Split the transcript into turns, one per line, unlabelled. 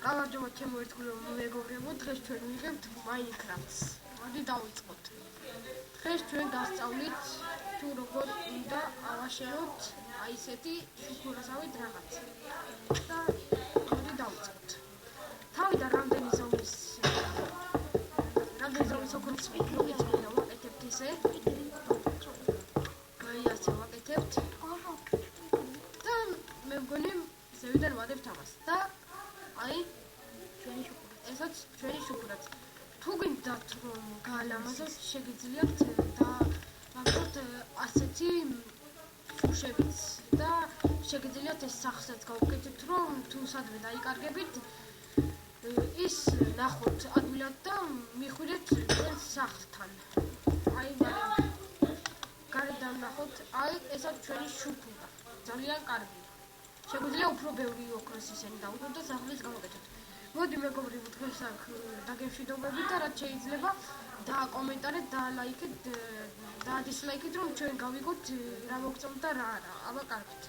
გამარჯობა ჩემო ერთგულო მეგობრებო, დღეს ჩვენ ვიღებთ Minecraft-ს. მოდი დავიწყოთ. დღეს ჩვენ გასწავლით თუ როგორ უნდა ავაშენოთ აი ესეთი შუქურასავით რაღაც. და მოდი დავიწყოთ. თავიდან რამდენი ზომის ოქროს მოგიწევდა ვაკეთებთ ისე. აი ასე ვაკეთებთ. და მე მგონი ზევიდან ვადებთ ამას. და აი ესაც ჩვენი შუქურაც. თუ გინდათ რომ გაალამაზოთ, შეგიძლიათ და მაგათ ასეთი ფუშებიც და შეგიძლიათ ეს სახსაც გავუკეთებთ, რომ თუ სადმე დაიკარგებით ის ნახოთ ადვილად და მიხვიდეთ ჩვენს სახლთან. აი გარედან ნახოთ, აი ესაც ჩვენი შუქურა. ძალიან კარგია. შეგვიძლია უფრო ბევრი ოქროს ისენი დავუყოთ და სახლის გავაკეთოთ. მოდი მეგობრებო, დღეს აქ დაგემშვიდობებით და რაც შეიძლება დააკომენტარეთ, დაალაიქეთ, დაადისლაიქეთ, რომ ჩვენ გავიგოთ რა მოგწონთ და რა არა. აბა კარგით.